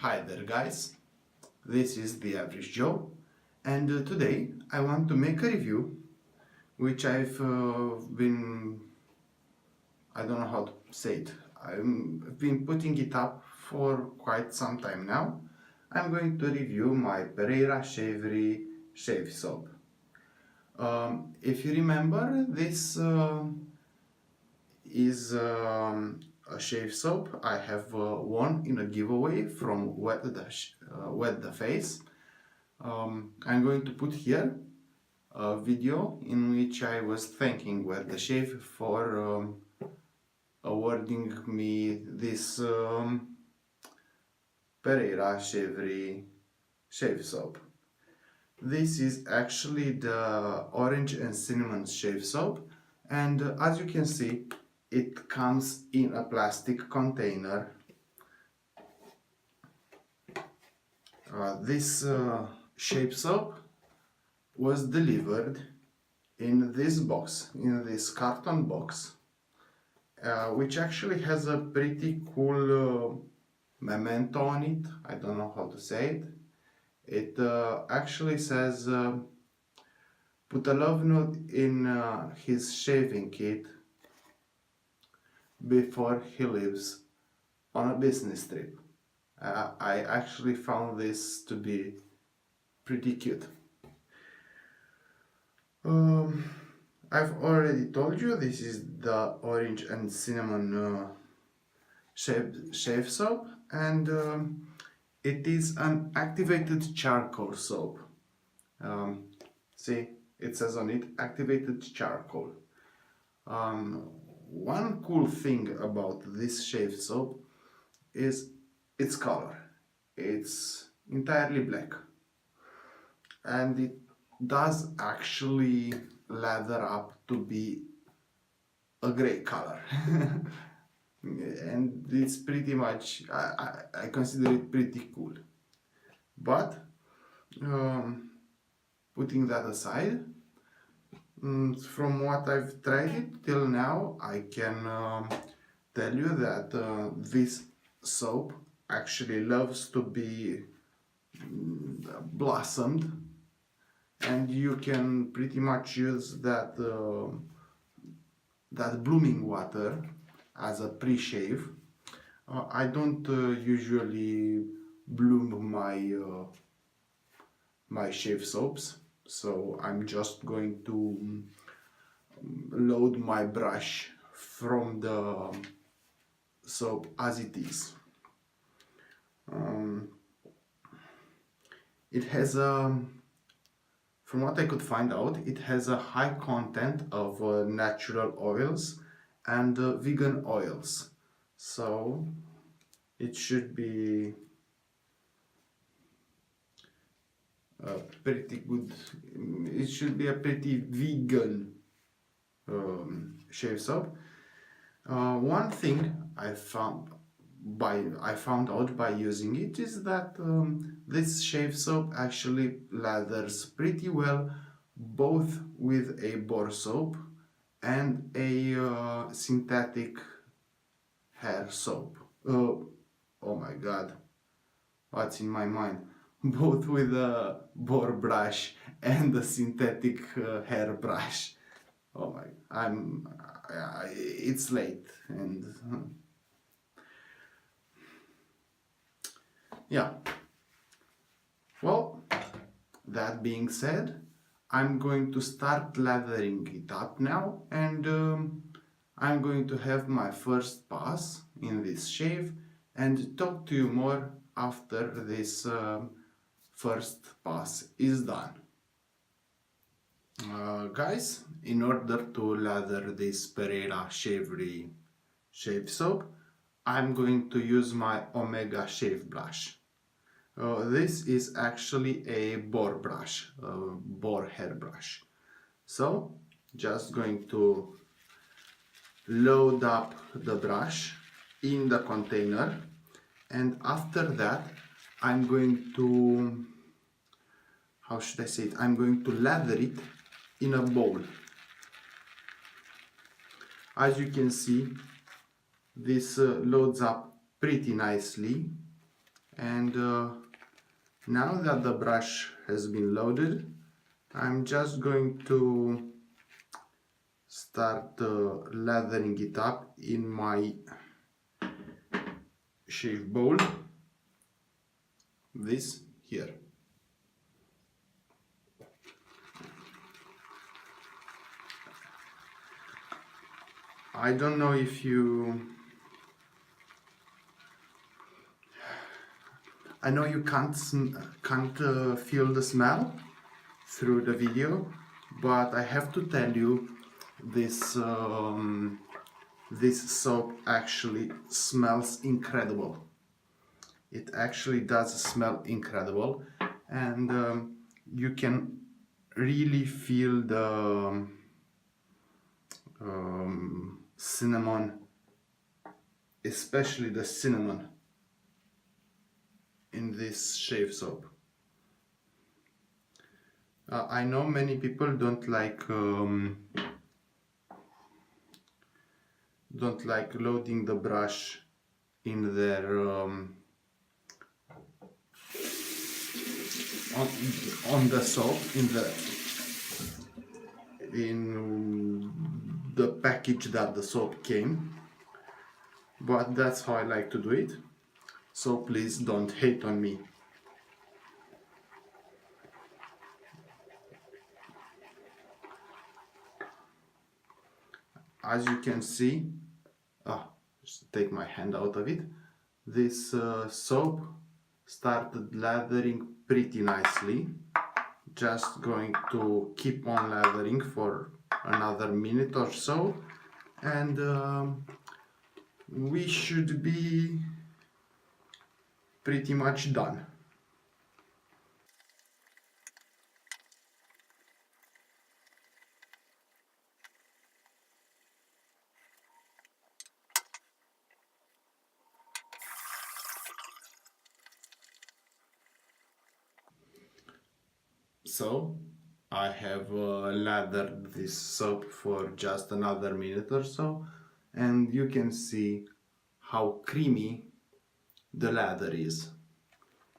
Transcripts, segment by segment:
Hi there guys, this is the Average Joe, and today I want to make a review which I've I don't know how to say it, I've been putting it up for quite some time now. I'm going to review my Pereira Shavery Shave Soap. If you remember, this is a shave soap I have won in a giveaway from Wet the Face. I'm going to put here a video in which I was thanking Wet the Shave for awarding me this Pereira Shavery Shave Soap. This is actually the orange and cinnamon shave soap, and as you can see, it comes in a plastic container. This shave soap was delivered in this box, in this carton box, which actually has a pretty cool memento on it. I don't know how to say it. It actually says, put a love note in his shaving kit before he leaves on a business trip. I actually found this to be pretty cute. I've already told you this is the orange and cinnamon shave soap, and it is an activated charcoal soap. See, it says on it activated charcoal. One cool thing about this shave soap is its color. It's entirely black, and it does actually lather up to be a grey color. And it's pretty much, I consider it pretty cool. But putting that aside, from what I've tried it till now, I can tell you that this soap actually loves to be blossomed, and you can pretty much use that blooming water as a pre-shave. I don't usually bloom my shave soaps, so I'm just going to load my brush from the soap as it is. It has from what I could find out, it has a high content of natural oils and vegan oils, so it should be pretty good. It should be a pretty vegan shave soap. One thing I found out by using it is that this shave soap actually lathers pretty well both with a bar soap and a synthetic hair soap. Oh my god, what's in my mind? Both with a bar brush and a synthetic hair brush. Oh my, it's late, and yeah. Well, that being said, I'm going to start lathering it up now, and I'm going to have my first pass in this shave and talk to you more after this first pass is done. Guys, in order to lather this Pereira Shavery Shave Soap, I'm going to use my Omega Shave Brush. This is actually a boar brush, a boar hair brush. So, just going to load up the brush in the container, and after that I'm going to, how should I say it, I'm going to lather it in a bowl. As you can see, this loads up pretty nicely, And now that the brush has been loaded, I'm just going to start lathering it up in my shave bowl, this here. I don't know if you... I know you can't feel the smell through the video, but I have to tell you, this soap actually smells incredible. It actually does smell incredible, and you can really feel the cinnamon, especially the cinnamon in this shave soap. I know many people don't like loading the brush in their on the soap in the package that the soap came, but that's how I like to do it, so please don't hate on me. As you can see, just take my hand out of it, this soap started lathering pretty nicely. Just going to keep on lathering for another minute or so, and we should be pretty much done. So I have lathered this soap for just another minute or so, and you can see how creamy the lather is.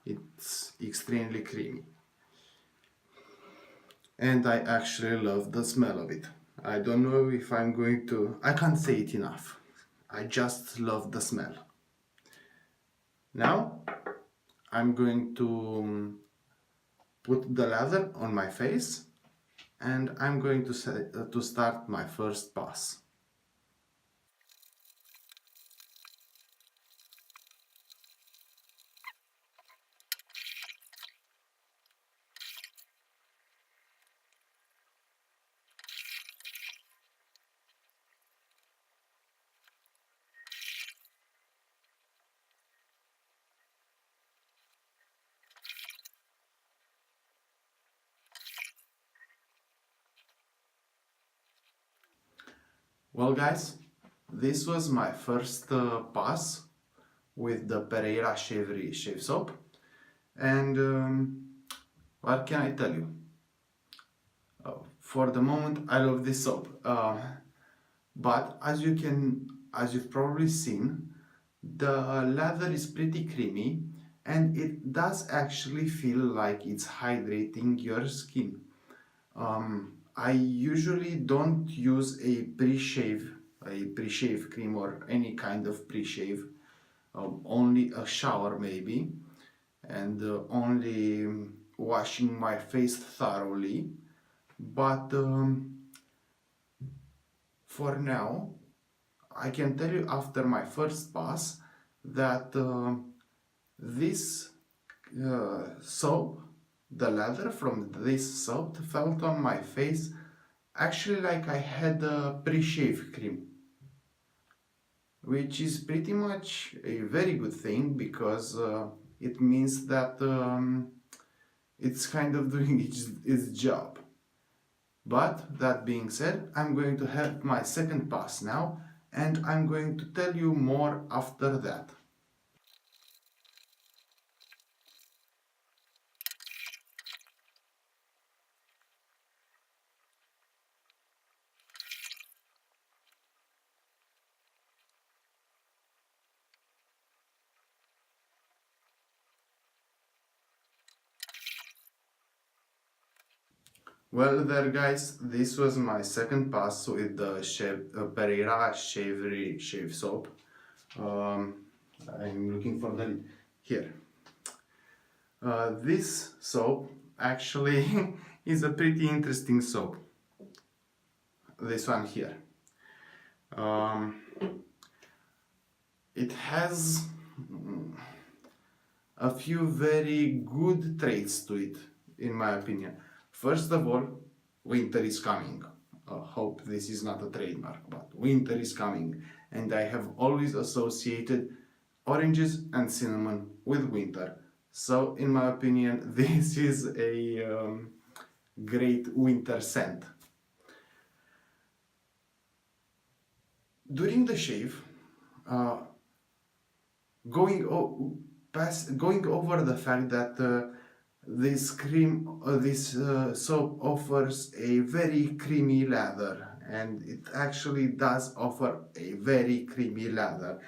It's extremely creamy, and I actually love the smell of it. I don't know if I'm going to... I can't say it enough. I just love the smell. Now I'm going to put the lather on my face, and I'm going to start my first pass. Well guys, this was my first pass with the Pereira Shavery Shave Soap, and what can I tell you? For the moment I love this soap, but as you've probably seen, the lather is pretty creamy, and it does actually feel like it's hydrating your skin. I usually don't use a pre-shave cream or any kind of pre-shave, only a shower maybe, and only washing my face thoroughly. But for now, I can tell you after my first pass that this soap, the lather from this soap felt on my face actually like I had a pre-shave cream, which is pretty much a very good thing, because it means that it's kind of doing its job. But that being said, I'm going to have my second pass now, and I'm going to tell you more after that. Well there guys, this was my second pass with the Pereira Shavery Shave Soap. Um, I'm looking for the here. This soap actually is a pretty interesting soap. This one here. Um, it has a few very good traits to it, in my opinion. First of all, winter is coming. Hope this is not a trademark, but winter is coming, and I have always associated oranges and cinnamon with winter. So, in my opinion, this is a great winter scent. During the shave, uh, going over the fact that this soap offers a very creamy lather, and it actually does offer a very creamy lather.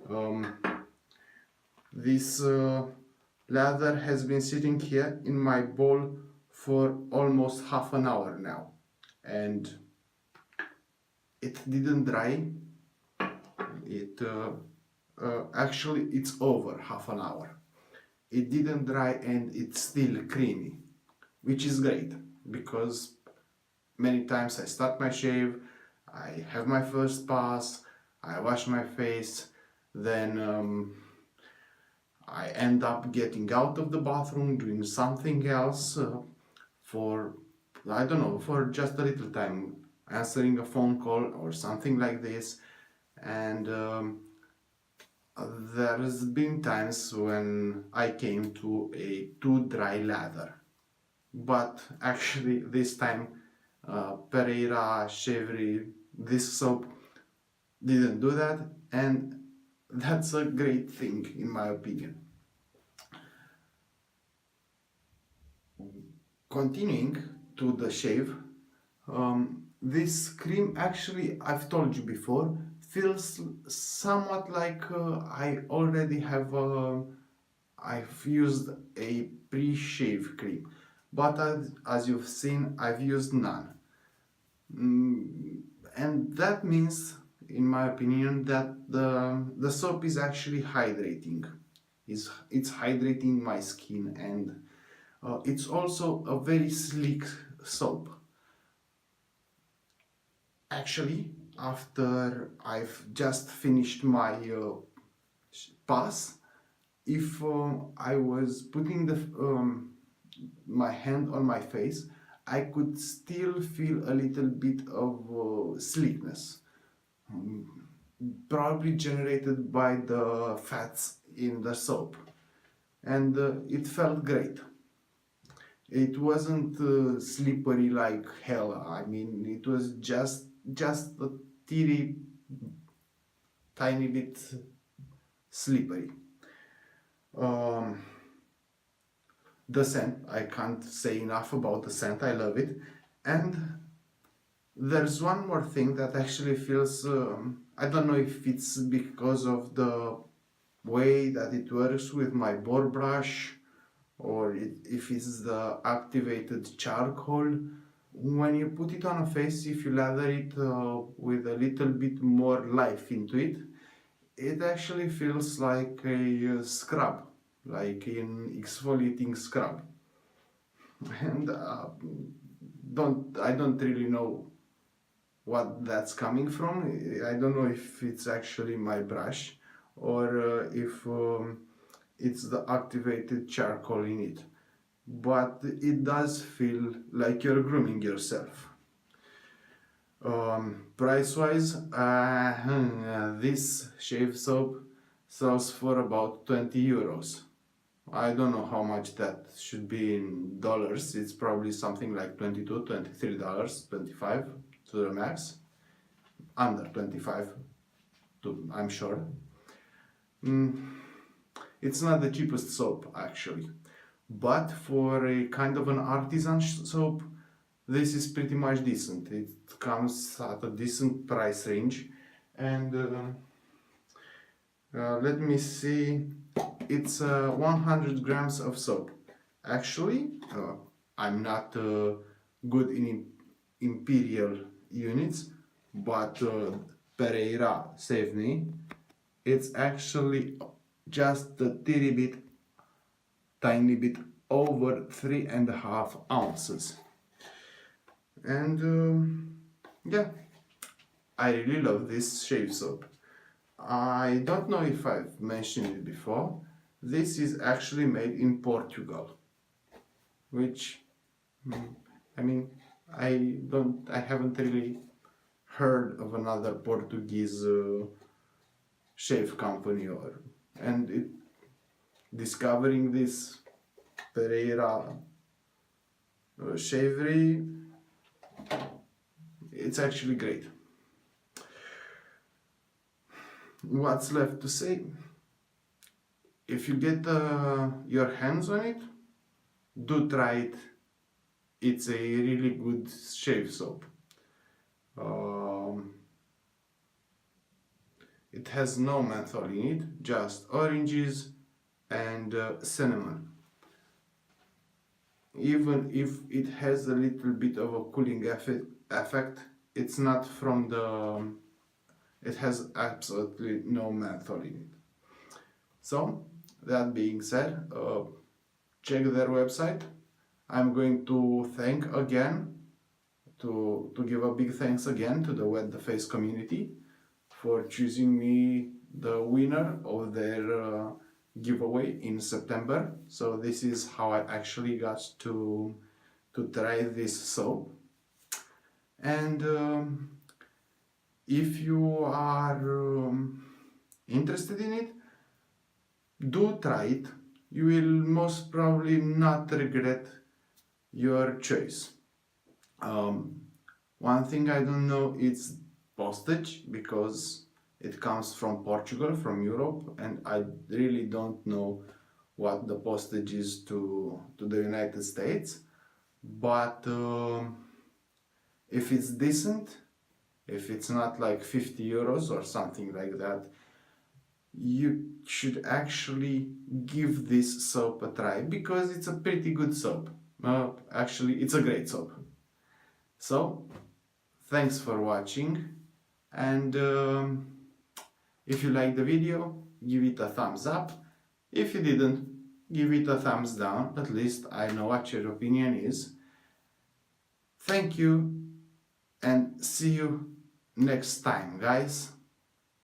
Um, this lather has been sitting here in my bowl for almost half an hour now, and it didn't dry. It actually it's over half an hour. It didn't dry and it's still creamy, which is great because many times I start my shave, I have my first pass, I wash my face, then I end up getting out of the bathroom doing something else for, I don't know, for just a little time, answering a phone call or something like this, and there's been times when I came to a too dry lather, but actually this time Pereira Shavery, this soap didn't do that, and that's a great thing in my opinion. Continuing to the shave, this cream actually, I've told you before, feels somewhat like I already have I've used a pre-shave cream, but as you've seen, I've used none. And that means, in my opinion, that the soap is actually hydrating. It's hydrating my skin, and it's also a very sleek soap. Actually, after I've just finished my pass, if I was putting my hand on my face, I could still feel a little bit of sleekness, mm, probably generated by the fats in the soap, and it felt great. It wasn't slippery like hell. I mean, it was just a teeny tiny bit slippery. Um, the scent, I can't say enough about the scent. I love it. And there's one more thing that actually feels, I don't know if it's because of the way that it works with my bore brush, or if it's the activated charcoal. When you put it on a face, if you lather it with a little bit more life into it, it actually feels like a scrub, like an exfoliating scrub. And I don't really know what that's coming from. I don't know if it's actually my brush or if it's the activated charcoal in it, but it does feel like you're grooming yourself. Price wise, this shave soap sells for about 20 euros. I don't know how much that should be in dollars. It's probably something like 22, $23, 25 to the max. Under 25, I'm sure. It's not the cheapest soap actually, but for a kind of an artisan soap, this is pretty much decent. It comes at a decent price range, and let me see, it's 100 grams of soap. Actually, I'm not good in imperial units, but Pereira Shavery, it's actually just a tiny bit over 3.5 ounces. And yeah, I really love this shave soap. I don't know if I've mentioned it before. This is actually made in Portugal, which I mean, I haven't really heard of another Portuguese shave company, discovering this Pereira Shavery, it's actually great. What's left to say? If you get your hands on it, do try it. It's a really good shave soap. It has no menthol in it, just oranges and cinnamon. Even if it has a little bit of a cooling effect, it's not from the... it has absolutely no menthol in it. So, that being said, check their website. I'm going to give a big thanks again to the Wet the Face community for choosing me the winner of their giveaway in September. So this is how I actually got to try this soap. And if you are interested in it, do try it. You will most probably not regret your choice. One thing I don't know is postage, because it comes from Portugal, from Europe, and I really don't know what the postage is to the United States. But if it's decent, if it's not like 50 euros or something like that, you should actually give this soap a try, because it's a pretty good soap. Actually, it's a great soap. So, thanks for watching, and if you liked the video, give it a thumbs up. If you didn't, give it a thumbs down. At least I know what your opinion is. Thank you, and see you next time, guys.